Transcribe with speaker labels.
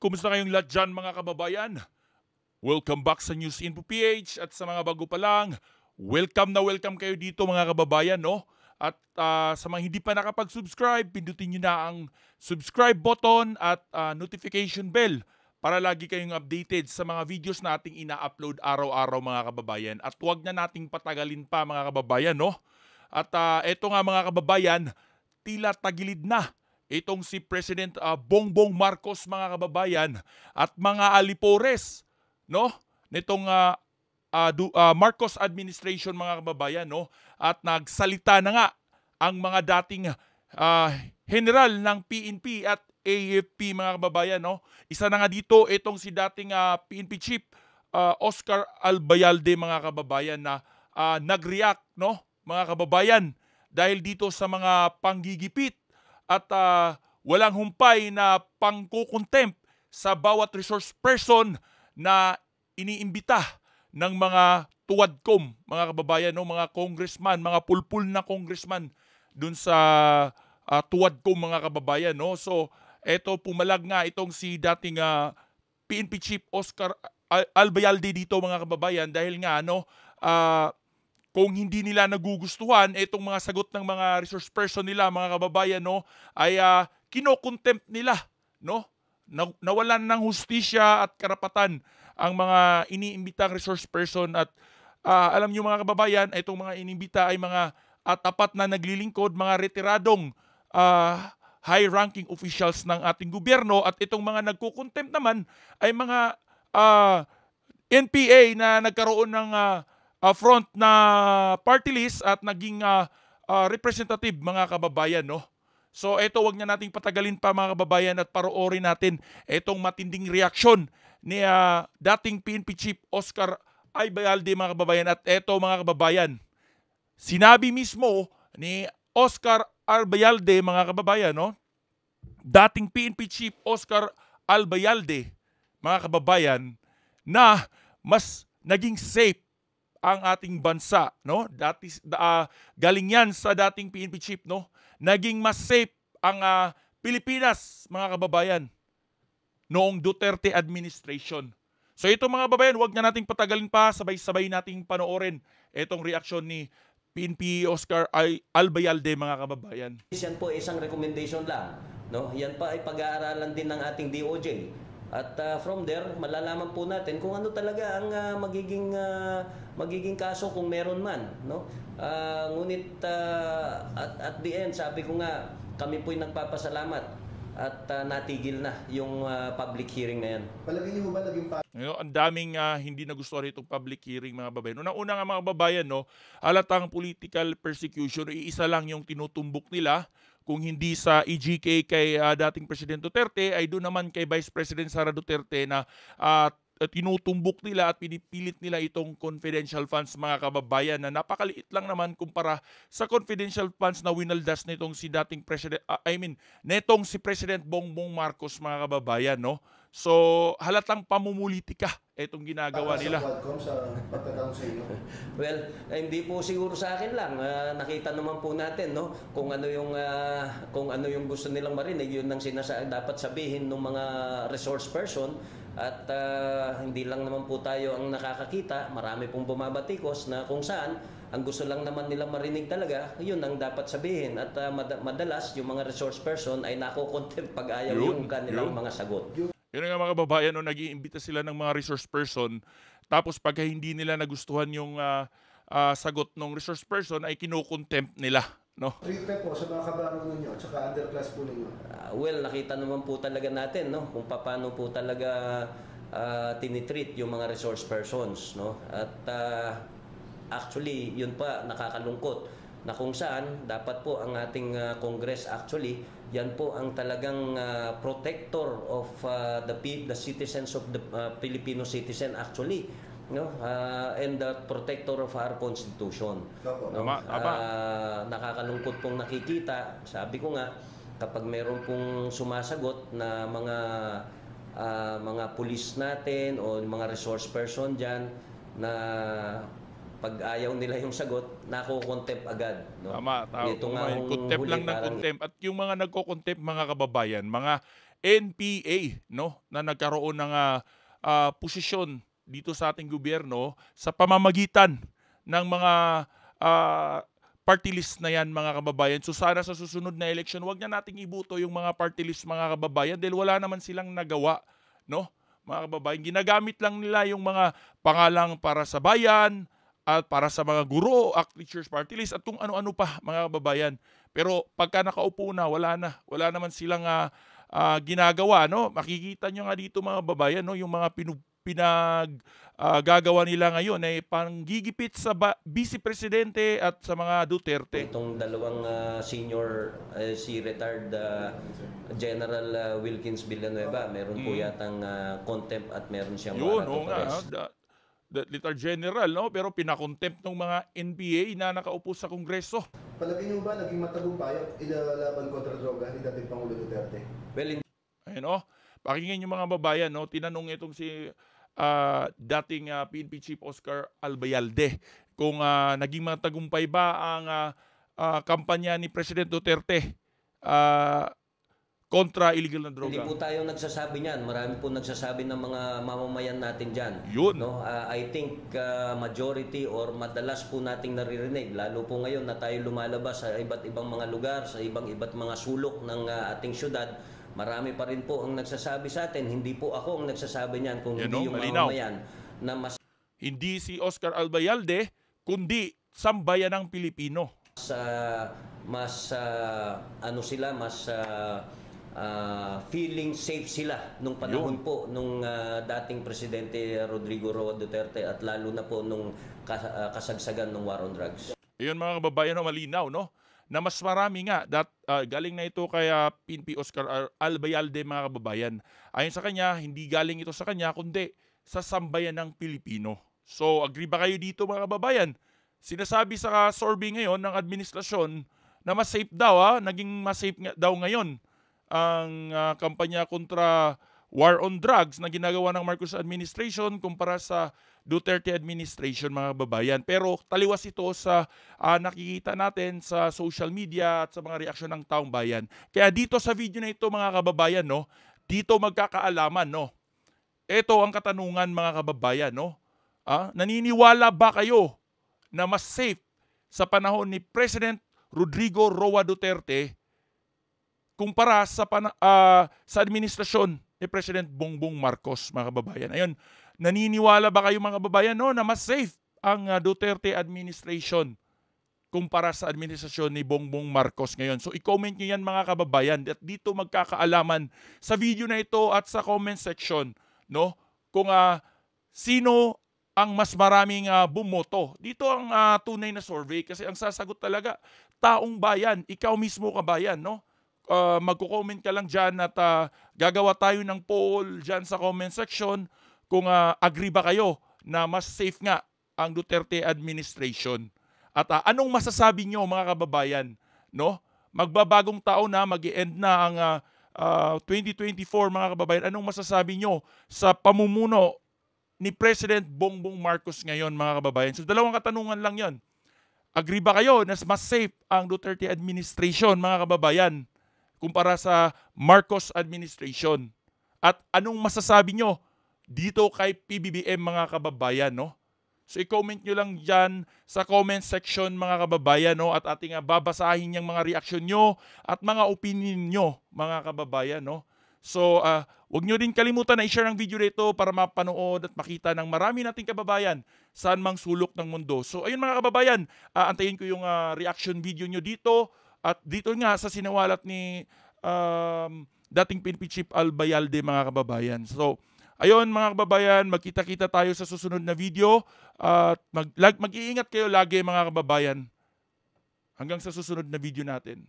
Speaker 1: Kumusta kayong lahat dyan mga kababayan? Welcome back sa News Info PH at sa mga bago pa lang, welcome na welcome kayo dito mga kababayan, no? At sa mga hindi pa nakapag-subscribe, pindutin nyo na ang subscribe button at notification bell para lagi kayong updated sa mga videos na ating ina-upload araw-araw mga kababayan. At huwag na nating patagalin pa mga kababayan, no? At eto nga mga kababayan, tila tagilid na itong si President Bongbong Marcos mga kababayan at mga alipores, no, nitong Marcos administration mga kababayan, no, at nagsalita na nga ang mga dating general ng PNP at AFP mga kababayan, no. Isa na nga dito itong si dating PNP chief Oscar Albayalde mga kababayan na nag-react, no, mga kababayan, dahil dito sa mga panggigipit at walang humpay na pangkukontempt sa bawat resource person na iniimbita ng mga tuwadkom, mga kababayan, no, mga congressman, mga pulpul na congressman dun sa tuwadkom mga kababayan, no. So, eto pumalag nga itong si dating PNP chief Oscar Albayalde dito mga kababayan dahil nga kung hindi nila nagugustuhan itong mga sagot ng mga resource person nila mga kababayan, no, ay kino-contempt nila, no, nawalan ng hustisya at karapatan ang mga iniimbitang resource person. At alam niyo mga kababayan, itong mga iniimbita ay mga tapat na naglilingkod, mga retiradong high-ranking officials ng ating gobyerno, at itong mga nagko-contempt naman ay mga NPA na nagkaroon ng front na party list at naging representative mga kababayan, no. So ito, wag na nating patagalin pa mga kababayan at paroorin natin itong matinding reaksyon ni dating PNP chief Oscar Albayalde mga kababayan. At ito mga kababayan, sinabi mismo ni Oscar Albayalde mga kababayan, no, dating PNP chief Oscar Albayalde mga kababayan, na mas naging safe ang ating bansa, no? Galing yan sa dating PNP chief, no? Naging mas safe ang Pilipinas, mga kababayan, noong Duterte administration. So ito mga kababayan, wag na nating patagalin pa, sabay-sabay nating panoorin itong reaksyon ni PNP Oscar Albayalde mga kababayan.
Speaker 2: Yan po isang recommendation lang, no? Yan pa ay pag-aaralan din ng ating DOJ. At from there, malalaman po natin kung ano talaga ang magiging kaso kung meron man, no? Ngunit at the end, sabi ko nga, kami po'y nagpapasalamat at natigil na yung public hearing na yan.
Speaker 3: Palagay niyo ba naging
Speaker 1: Ang daming hindi nagustuhan itong public hearing mga babayan. Una nga mga babayan, no, halatang political persecution, iisa lang yung tinutumbok nila. Kung hindi sa EJK kay dating President Duterte, ay doon naman kay Vice President Sara Duterte na tinutumbok nila at pinipilit nila itong confidential funds mga kababayan, na napakaliit lang naman kumpara sa confidential funds na winaldas nitong si dating President, netong si President Bongbong Marcos mga kababayan, no. So halatang pamumulitika itong ginagawa nila.
Speaker 3: Sa pagtatanong sa inyo?
Speaker 2: Well, hindi po siguro sa akin lang. Nakita naman po natin, no, kung ano yung gusto nilang marinig, yun ang dapat sabihin ng mga resource person. At hindi lang naman po tayo ang nakakakita, marami pong bumabatikos na kung saan ang gusto lang naman nilang marinig talaga, yun ang dapat sabihin. At madalas yung mga resource person ay nako-contempt pag ayaw yung kanilang mga sagot.
Speaker 1: Yun nga mga kababayan, no, nag-iimbita sila ng mga resource person, tapos pagka hindi nila nagustuhan yung sagot ng resource person ay kino-contempt nila, no.
Speaker 3: Treatment po sa mga kabarong ninyo at saka underclass po ninyo?
Speaker 2: Well, nakita naman po talaga natin, no, kung paano po talaga tinitreat yung mga resource persons, no. At actually, yun pa nakakalungkot na kung saan dapat po ang ating Congress actually, yan po ang talagang protector of the citizens of the Filipino citizen actually, no, and the protector of our constitution, no? Nakakalungkot pong nakikita, sabi ko nga, kapag meron pong sumasagot na mga pulis natin o mga resource person diyan na pag ayaw nila yung sagot, nako-contempt agad, no?
Speaker 1: Tama.
Speaker 2: Ito nga
Speaker 1: Contempt lang ng contempt. At yung mga nagko-contempt mga kababayan, mga NPA, no, na nagkaroon ng posisyon dito sa ating gobyerno sa pamamagitan ng mga party list na yan, mga kababayan. So sana sa susunod na election, wag na nating ibuto yung mga party list, mga kababayan, dahil wala naman silang nagawa, no? Mga kababayan, ginagamit lang nila yung mga pangalang para sa bayan at para sa mga guro, teachers party list at kung ano-ano pa, mga kababayan. Pero pagka nakaupo na, wala naman silang ginagawa, no? Makikita nyo nga dito, mga kababayan, no, yung mga gagawa nila ngayon ay panggigipit sa Vice Presidente at sa mga Duterte.
Speaker 2: Itong dalawang senior, si retired General Wilkins Villanueva, meron po yatang contempt at meron siyang
Speaker 1: Yun,
Speaker 2: warrant of arrest.
Speaker 1: The Lieutenant General, no? Pero pinakontempt ng mga NPA na nakaupo sa Kongreso.
Speaker 3: Palagay niyo ba naging matagumpay ang ilalaban kontra droga ni dating Pangulo Duterte?
Speaker 2: Well,
Speaker 1: Ayun, no? Pakinggan yung mga babayan, no? Tinanong itong si dating PNP Chief Oscar Albayalde kung naging matagumpay ba ang kampanya ni President Duterte kontra illegal na droga.
Speaker 2: hindi po tayo nagsasabi niyan. Marami po nagsasabi ng mga mamamayan natin dyan.
Speaker 1: Yun.
Speaker 2: No? I think majority or madalas po nating naririnig, lalo po ngayon na tayo lumalabas sa iba't ibang mga lugar, sa iba't mga sulok ng ating syudad, marami pa rin po ang nagsasabi sa atin. Hindi po ako ang nagsasabi niyan, kung
Speaker 1: Yan,
Speaker 2: hindi
Speaker 1: no?
Speaker 2: yung
Speaker 1: Malinaw.
Speaker 2: mamamayan na
Speaker 1: Hindi si Oscar Albayalde, kundi sambayan ng Pilipino.
Speaker 2: mas feeling safe sila nung panahon po nung dating Presidente Rodrigo Roa Duterte at lalo na po nung kasagsagan ng war on drugs.
Speaker 1: Ayun, mga kababayan, no, malinaw, no? Na mas marami nga, galing na ito kay PNP Oscar Albayalde, mga kababayan. Ayon sa kanya, hindi galing ito sa kanya, kundi sa sambayan ng Pilipino. So, agree ba kayo dito, mga kababayan? Sinasabi sa survey ngayon ng administrasyon na mas safe daw, naging mas safe daw ngayon ang kampanya kontra war on drugs na ginagawa ng Marcos administration kumpara sa Duterte administration, mga kababayan. Pero taliwas ito sa nakikita natin sa social media at sa mga reaksyon ng taong bayan. Kaya dito sa video na ito, mga kababayan, no, dito magkakaalaman, no. Ito ang katanungan, mga kababayan, no. Naniniwala ba kayo na mas safe sa panahon ni President Rodrigo Roa Duterte kumpara sa administrasyon ni President Bongbong Marcos, mga kababayan? Ayun, naniniwala ba kayo, mga kababayan, no, na mas safe ang Duterte administration kumpara sa administrasyon ni Bongbong Marcos ngayon? So i-comment nyo yan, mga kababayan, at dito magkakaalaman sa video na ito at sa comment section, no, kung sino ang mas maraming bumoto. Dito ang tunay na survey, kasi ang sasagot talaga taong bayan, ikaw mismo, kabayan, no? Magko-comment ka lang dyan at gagawa tayo ng poll dyan sa comment section kung agree ba kayo na mas safe nga ang Duterte administration. At anong masasabi nyo, mga kababayan, no? Magbabagong taon na, mag-i-end na ang 2024, mga kababayan. Anong masasabi nyo sa pamumuno ni President Bongbong Marcos ngayon, mga kababayan? So dalawang katanungan lang yon. Agree ba kayo na mas safe ang Duterte administration, mga kababayan, kumpara sa Marcos administration? At anong masasabi nyo dito kay PBBM, mga kababayan, no? So i-comment nyo lang dyan sa comment section, mga kababayan, no? At ating babasahin yung mga reaksyon nyo at mga opinion nyo, mga kababayan, no? So huwag nyo din kalimutan na i-share ang video nito para mapanood at makita ng marami nating kababayan saan mang sulok ng mundo. So ayun, mga kababayan, antayin ko yung reaction video nyo dito. At dito nga sa sinawalat ni dating PNP Chief Albayalde, mga kababayan. So, ayun, mga kababayan, magkita-kita tayo sa susunod na video. At mag-iingat kayo lagi, mga kababayan. Hanggang sa susunod na video natin.